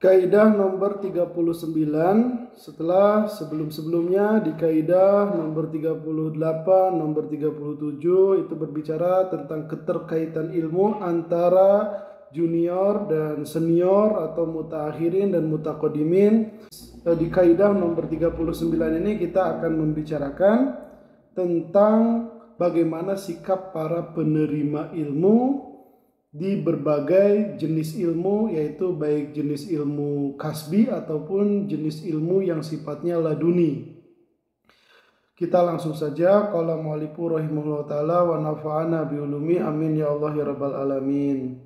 Kaidah nomor 39 setelah sebelum-sebelumnya di kaidah nomor 38, nomor 37 itu berbicara tentang keterkaitan ilmu antara junior dan senior atau mutaakhirin dan mutaqaddimin. Di kaidah nomor 39 ini kita akan membicarakan tentang bagaimana sikap para penerima ilmu di berbagai jenis ilmu, yaitu baik jenis ilmu kasbi ataupun jenis ilmu yang sifatnya laduni. Kita langsung saja. Qala mu'allifu rahimahullah ta'ala wa nafa'ana biulumi amin ya Allah ya rabbal alamin.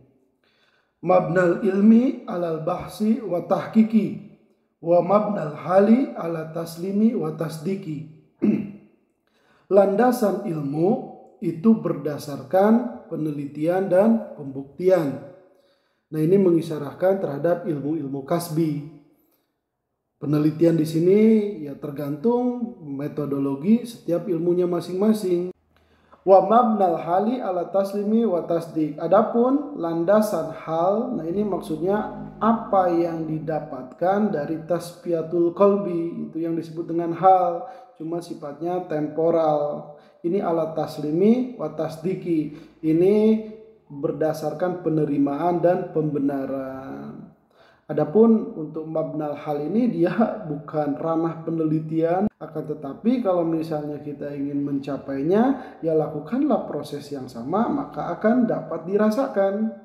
Mabnal ilmi alal bahsi wa tahqiqi wa mabnal hali ala taslimi wa tasdiki. Landasan ilmu itu berdasarkan penelitian dan pembuktian. Nah, ini mengisyaratkan terhadap ilmu-ilmu kasbi. Penelitian di sini ya tergantung metodologi setiap ilmunya masing-masing. Wa mabnal hali ala taslimi wa tasdik. Adapun landasan hal, nah ini maksudnya apa yang didapatkan dari tasfiyatul qalbi, itu yang disebut dengan hal, cuma sifatnya temporal. Ini ala taslimi wa tasdiki. Ini berdasarkan penerimaan dan pembenaran. Adapun untuk mabnal hal ini dia bukan ranah penelitian, akan tetapi kalau misalnya kita ingin mencapainya, ya lakukanlah proses yang sama maka akan dapat dirasakan.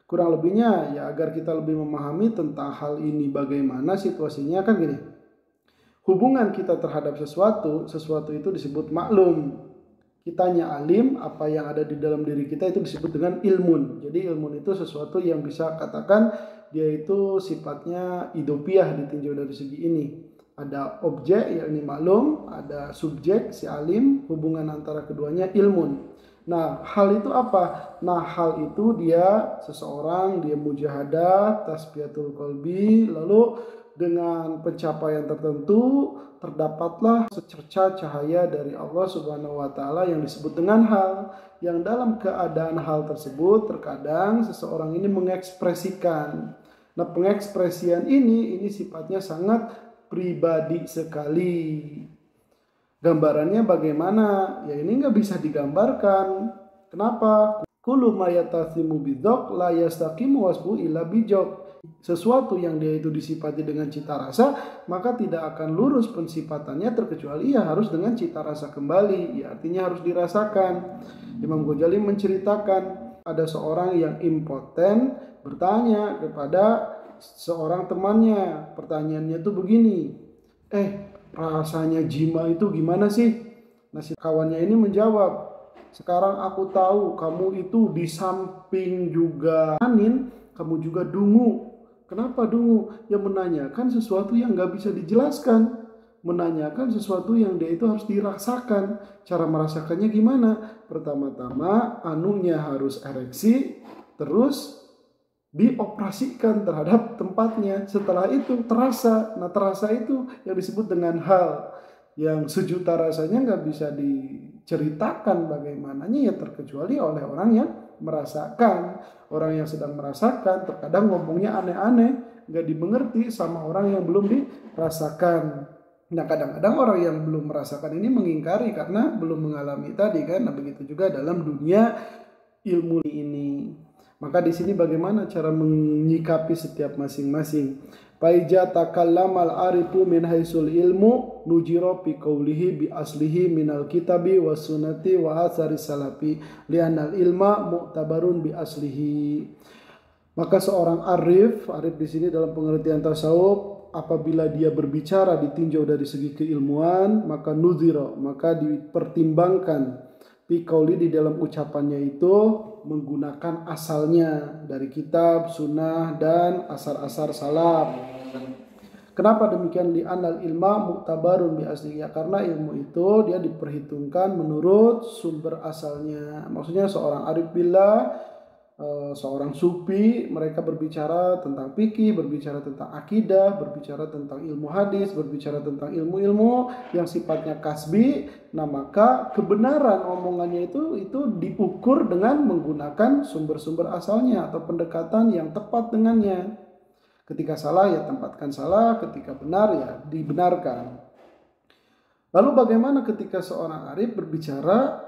Kurang lebihnya ya agar kita lebih memahami tentang hal ini bagaimana situasinya kan gini. Hubungan kita terhadap sesuatu itu disebut maklum. Kitanya alim, apa yang ada di dalam diri kita itu disebut dengan ilmun. Jadi ilmun itu sesuatu yang bisa katakan dia itu sifatnya idopiah ditinjau dari segi ini. Ada objek yakni maklum, ada subjek si alim, hubungan antara keduanya ilmun. Nah, hal itu apa? Nah, hal itu dia seseorang, dia mujahadah, tasfiyatul qalbi, lalu dengan pencapaian tertentu terdapatlah secerca cahaya dari Allah Subhanahu wa taala yang disebut dengan hal, yang dalam keadaan hal tersebut terkadang seseorang ini mengekspresikan. Nah, pengekspresian ini sifatnya sangat pribadi sekali. Gambarannya bagaimana? Ya ini nggak bisa digambarkan. Kenapa? Kullu ma yatasimu bidzaq la yastaqimu wasfu illa bijaq. Sesuatu yang dia itu disifati dengan cita rasa, maka tidak akan lurus pensifatannya terkecuali ya harus dengan cita rasa kembali. Ya artinya harus dirasakan. Imam Ghazali menceritakan ada seorang yang impoten bertanya kepada seorang temannya. Pertanyaannya tuh begini, rasanya jima itu gimana sih? Nah, si kawannya ini menjawab, sekarang aku tahu kamu itu di samping juga anin, kamu juga dungu. Kenapa dungu? Ya menanyakan sesuatu yang gak bisa dijelaskan. Menanyakan sesuatu yang dia itu harus dirasakan. Cara merasakannya gimana? Pertama-tama anunya harus ereksi, terus dioperasikan terhadap tempatnya. Setelah itu terasa. Nah, terasa itu yang disebut dengan hal. Yang sejuta rasanya gak bisa diceritakan bagaimananya ya terkecuali oleh orang yang merasakan. Orang yang sedang merasakan terkadang ngomongnya aneh-aneh, gak dimengerti sama orang yang belum dirasakan. Nah, kadang-kadang orang yang belum merasakan ini mengingkari karena belum mengalami tadi kan. Nah, begitu juga dalam dunia ilmu ini. Maka di sini bagaimana cara menyikapi setiap masing-masing. Faija takallamal arifu min haisul ilmu nujiro bi qawlihi bi aslihi minal kitabi was sunnati wa atsari salafi li'anal ilma mu'tabarun bi aslihi. Maka seorang arif di sini dalam pengertian tasawuf, apabila dia berbicara ditinjau dari segi keilmuan, maka nuziro, maka dipertimbangkan bi qauli di dalam ucapannya itu menggunakan asalnya dari kitab, sunnah, dan asar-asar salaf. Kenapa demikian? Li'anal ilma mu'tabarun bi asli, ya karena ilmu itu dia diperhitungkan menurut sumber asalnya. Maksudnya seorang arif billah, seorang sufi, mereka berbicara tentang fikih, berbicara tentang akidah, berbicara tentang ilmu hadis, berbicara tentang ilmu-ilmu yang sifatnya kasbi. Nah, maka kebenaran omongannya itu diukur dengan menggunakan sumber-sumber asalnya atau pendekatan yang tepat dengannya. Ketika salah ya tempatkan salah, ketika benar ya dibenarkan. Lalu bagaimana ketika seorang arif berbicara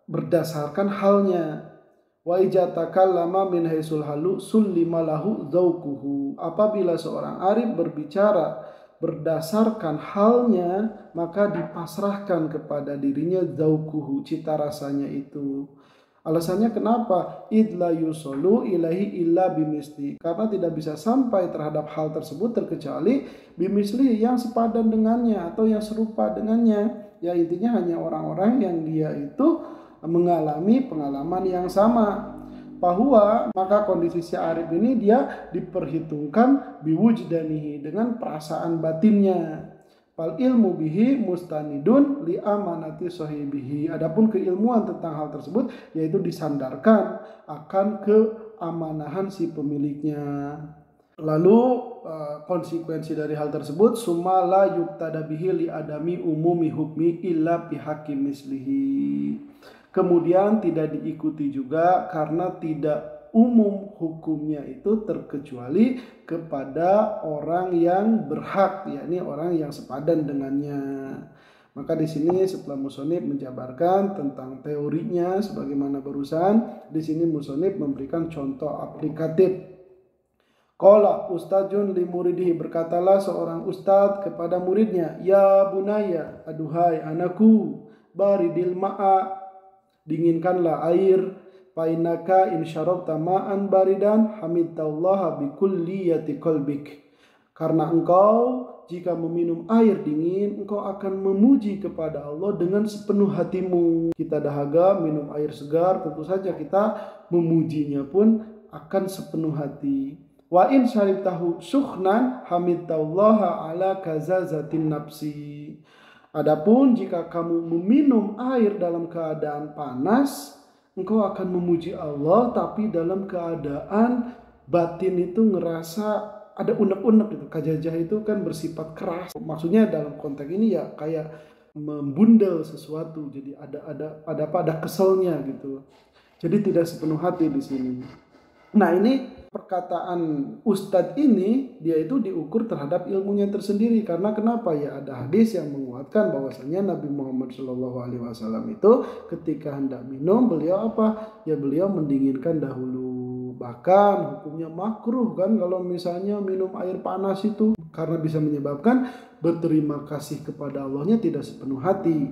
berdasarkan halnya? Wa ijatakallama min haisul halu sullima lahu dzauquhu. Apabila seorang arif berbicara berdasarkan halnya, maka dipasrahkan kepada dirinya dzauquhu, cita rasanya itu. Alasannya kenapa? Idla yusolu ilahi illa bimisli. Karena tidak bisa sampai terhadap hal tersebut terkecuali bimisli yang sepadan dengannya atau yang serupa dengannya. Ya intinya hanya orang-orang yang dia itu mengalami pengalaman yang sama. Bahwa maka kondisi si arif ini dia diperhitungkan biwujdanihi dengan perasaan batinnya. Fal ilmu bihi mustanidun li amanati sahibihi. Adapun keilmuan tentang hal tersebut yaitu disandarkan akan keamanahan si pemiliknya. Lalu konsekuensi dari hal tersebut summa la yuqtada bihi li adami umumi hukmi illa bihaqqi mislihi. Kemudian tidak diikuti juga karena tidak umum hukumnya itu terkecuali kepada orang yang berhak, yakni orang yang sepadan dengannya. Maka di sini setelah musonib menjabarkan tentang teorinya sebagaimana barusan, di sini musonib memberikan contoh aplikatif. Qala ustadzun li muridihi, berkatalah seorang ustadz kepada muridnya, ya bunaya, aduhai anakku, baridil ma'a, dinginkanlah air, fainaka in syarabta ma'an baridan hamidtallaha bikulliyati qalbik. Karena engkau jika meminum air dingin, engkau akan memuji kepada Allah dengan sepenuh hatimu. Kita dahaga minum air segar, tentu saja kita memujinya pun akan sepenuh hati. Wa in syaribtahu sukhnan hamidtallaha ala kazazatin nafsi. Adapun jika kamu meminum air dalam keadaan panas, engkau akan memuji Allah, tapi dalam keadaan batin itu ngerasa ada unek-unek gitu. Kajajah itu kan bersifat keras. Maksudnya dalam konteks ini ya kayak membundel sesuatu. Jadi ada keselnya gitu. Jadi tidak sepenuh hati di sini. Nah ini perkataan ustadz ini dia itu diukur terhadap ilmunya tersendiri. Karena kenapa ya, ada hadis yang menguatkan bahwasanya Nabi Muhammad SAW itu ketika hendak minum beliau apa? Ya beliau mendinginkan dahulu. Bahkan hukumnya makruh kan kalau misalnya minum air panas itu, karena bisa menyebabkan berterima kasih kepada Allahnya tidak sepenuh hati.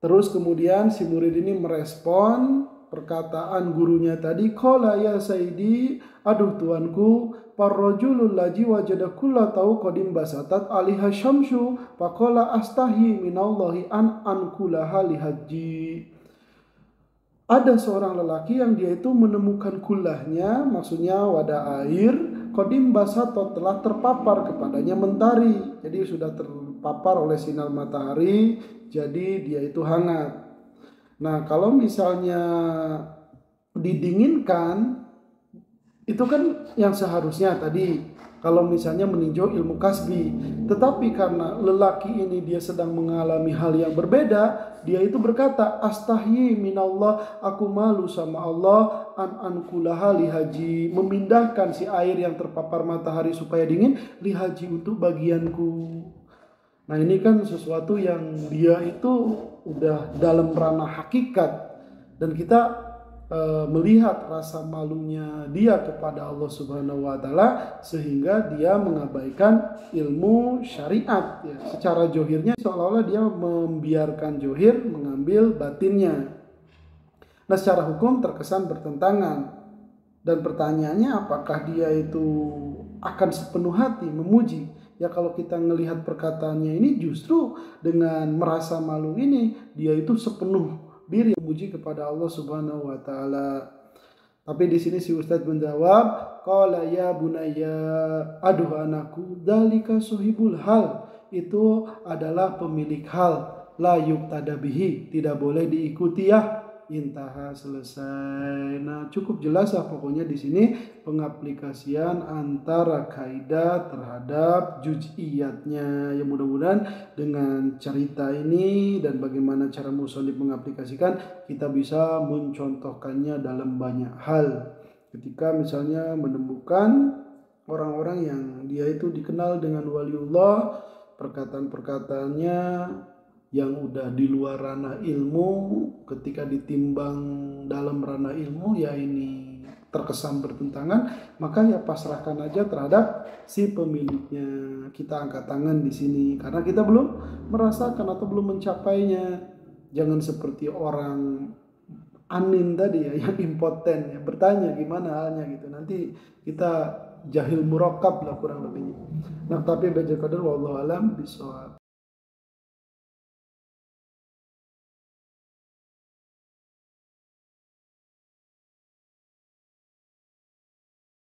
Terus kemudian si murid ini merespon perkataan gurunya tadi, qala ya sayyidi, aduh tuanku, parrajulul laji wajada kulla tau qadim basatat aliha syamsu faqala astahi minallahi an ankulaha lihaji. Ada seorang lelaki yang dia itu menemukan kullahnya, maksudnya wadah air, qadim basatat, telah terpapar kepadanya mentari. Jadi sudah terpapar oleh sinar matahari, jadi dia itu hangat. Nah kalau misalnya didinginkan, itu kan yang seharusnya tadi kalau misalnya meninjau ilmu kasbi. Tetapi karena lelaki ini dia sedang mengalami hal yang berbeda, dia itu berkata, astahyi minallah, aku malu sama Allah, ankulaha lihaji, memindahkan si air yang terpapar matahari supaya dingin, lihaji untuk bagianku. Nah ini kan sesuatu yang dia itu udah dalam ranah hakikat, dan kita melihat rasa malunya dia kepada Allah Subhanahu wa taala sehingga dia mengabaikan ilmu syariat ya. Secara johirnya seolah-olah dia membiarkan johir mengambil batinnya. Nah secara hukum terkesan bertentangan, dan pertanyaannya apakah dia itu akan sepenuh hati memuji? Ya kalau kita melihat perkataannya ini justru dengan merasa malu ini dia itu sepenuh diri memuji kepada Allah Subhanahu wa taala. Tapi di sini si ustadz menjawab, qala ya bunayya, aduh anakku, dzalika sohibul hal, itu adalah pemilik hal, la yuqtada bihi, tidak boleh diikuti ya. Intaha, selesai. Nah cukup jelas lah pokoknya di sini pengaplikasian antara kaidah terhadap juz'iyatnya. Ya mudah-mudahan dengan cerita ini dan bagaimana cara musannif mengaplikasikan, kita bisa mencontohkannya dalam banyak hal. Ketika misalnya menemukan orang-orang yang dia itu dikenal dengan waliullah, perkataan-perkataannya yang udah di luar ranah ilmu, ketika ditimbang dalam ranah ilmu ya ini terkesan bertentangan, maka ya pasrahkan aja terhadap si pemiliknya. Kita angkat tangan di sini karena kita belum merasakan atau belum mencapainya. Jangan seperti orang anin tadi ya, yang impoten ya, bertanya gimana halnya gitu. Nanti kita jahil murakab lah kurang lebihnya. Nah, tapi baca qadar wallahu alam bisawab.